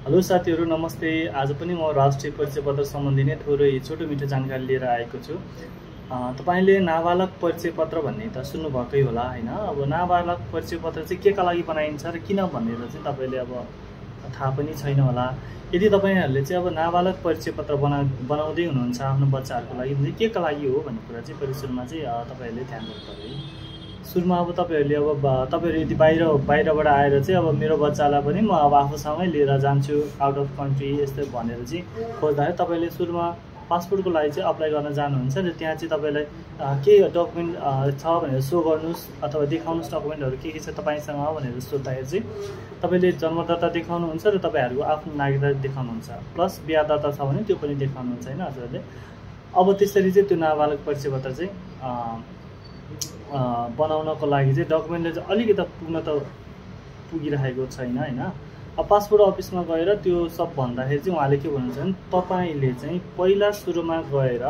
Hello साथीहरु नमस्ते। आज पनि म राष्ट्रिय परिचय पत्र सम्बन्धी नै थोरै छोटो मिठो जानकारी लिएर आएको छु। तपाईले नाबालक परिचय पत्र भन्ने त सुन्नु भएकै होला हैन। अब नाबालक परिचय पत्र चाहिँ केका लागि बनाइन्छ र किन भनेर चाहिँ तपाईले अब थाहा पनि छैन होला। यदि तपाईहरुले चाहिँ अब नाबालक परिचय पत्र बनाउँदै हुनुहुन्छ आफ्नो बच्चाहरुको लागि भने केका लागि हो भन्ने कुरा चाहिँ परिसरमा चाहिँ तपाईहरुले ध्यान दिनुपर्छ है। सुरुमा अब तपाईहरुले अब तपाईहरु यदि बाहिरबाट आएर चाहिँ अब मेरो बच्चालाई पनि म अब आफूसँगै लिएर जान्छु आउट अफ कन्ट्री यस्तै भनेर चाहिँ खोज्दाखेरि तपाईले सुरुमा पासपोर्टको लागि चाहिँ अप्लाई गर्न जानुहुन्छ र त्यहाँ चाहिँ तपाईलाई के डकुमेन्ट छ भनेर सो गर्नुस् अथवा देखाउनुस् डकुमेन्टहरु के छ तपाईसँग भनेर सोध्दाखेरि चाहिँ तपाईले जन्मदत्ता देखाउनुहुन्छ र तपाईहरुको आफ्नो नागरिकता देखाउनुहुन्छ प्लस बिहा दर्ता छ भने त्यो पनि देखाउनुहुन्छ हैन हजुरले। अब त्यसरी चाहिँ त्यो नाबालक परिचय पत्र चाहिँ बनाउनको लागि चाहिँ डकुमेन्टले चाहिँ अलिकति पुगिरहेको छैन हैन। अब पासपोर्ट अफिसमा गएर त्यो सब भन्दाखेरि चाहिँ उहाँले के भन्नुहुन्छ भने तपाईले चाहिँ पहिला सुरुमा गएर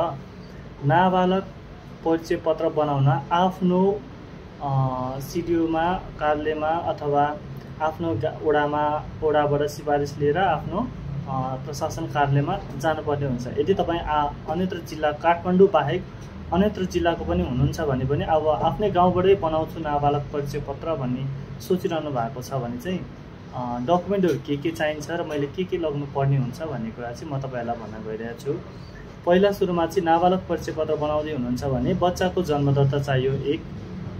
नाबालक परिचय पत्र बनाउन आफ्नो सिडिओमा कार्यालयमा अथवा आफ्नो ओडाबाट सिफारिस लिएर आफ्नो प्रशासन कार्यालयमा जानुपर्ने हुन्छ। यदि तपाई अन्यत्र जिल्ला काठमाडौँ बाहेक अन्यत्र जिल्लाको पनि हुनुहुन्छ भने पनि अब आफ्नै गाउँबाटै बनाउँछु नाबालक परिचय पत्र भन्ने सोचिरहनु भएको छ भने चाहिँ डकुमेन्टहरु के चाहिन्छ र मैले के लग्नु पर्ने हुन्छ भन्ने कुरा चाहिँ म तपाईहरुलाई भन्न गइरहेको छु। पहिला सुरुमा चाहिँ नाबालक परिचय पत्र बनाउँदै हुनुहुन्छ भने बच्चाको जन्मदत्ता चाहियो एक,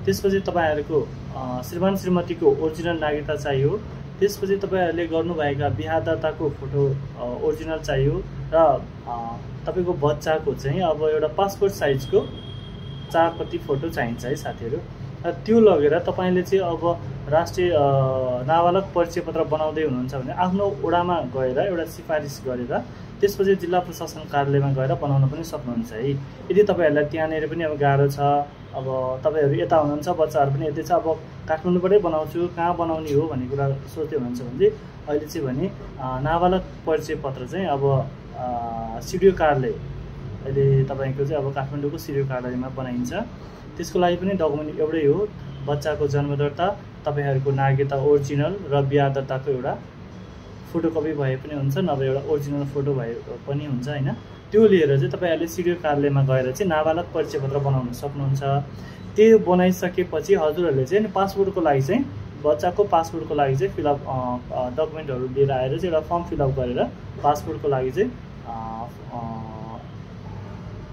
त्यसपछि तपाईहरुको श्रीमान श्रीमतीको ओरिजिनल नागरिकता चाहियो, त्यसपछि तपाईहरुले गर्नुभएका बिहा दर्ताको फोटो ओरिजिनल चाहियो र तपाईको बच्चाको चाहिँ अब एउटा पासपोर्ट साइजको 4 प्रति फोटो चाहिन्छ है साथीहरु। त्यो लगेर तपाईले चाहिँ अब राष्ट्रिय नाबालक परिचय पत्र बनाउँदै हुनुहुन्छ भने आफ्नो ओडामा गएर एउटा सिफारिस गरेर त्यसपछि जिल्ला प्रशासन कार्यालयमा गएर बनाउन पनि सक्नुहुन्छ है। यदि तपाईहरुलाई त्यहाँनेर पनि अब गाह्रो छ, अब तपाईहरु यता हुनुहुन्छ बच्चाहरु पनि यतै छ, अब काठमाडौँबाटै बनाउँछु कहाँ बनाउने हो भन्ने कुरा सोच्दै हुनुहुन्छ भने चाहिँ अहिले चाहिँ भने नाबालक परिचय पत्र चाहिँ अब सिडिओ कार्यालय अहिले तपाईको चाहिँ अब काठमाडौँको सिडिओ कार्यालयमा बनाइन्छ। त्यसको लागि पनि डकुमेन्ट एउटै हो, बच्चाको जन्मदर्ता, तपाईहरुको नागरिकता ओरिजिनल र बिहा दर्ताको एउटा फोटोकपी भए पनि हुन्छ नभए एउटा ओरिजिनल फोटो भए पनि हुन्छ हैन। त्यो लिएर चाहिँ तपाईहरुले सिडिओ कार्यालयमा गएर चाहिँ नाबालक परिचय पत्र बनाउन सक्नुहुन्छ। त्यो बनाइसकेपछि हजुरहरुले चाहिँ पासपोर्टको लागि चाहिँ बच्चाको पासपोर्टको लागि चाहिँ फिलअप डकुमेन्टहरु लिएर आएर चाहिँ एउटा फर्म फिलअप गरेर पासपोर्टको लागि चाहिँ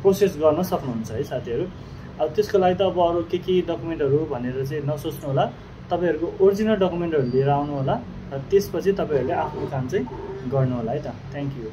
प्रोसेस गर्न सक्नुहुन्छ है साथीहरु। अब त्यसको लागि त अब अरु के डकुमेन्टहरु भनेर चाहिँ नसोच्नु होला, तपाईहरुको ओरिजिनल डकुमेन्टहरु लिएर आउनु होला र त्यसपछि तपाईहरुले आफ्नो काम चाहिँ गर्नु होला है त। Thank you.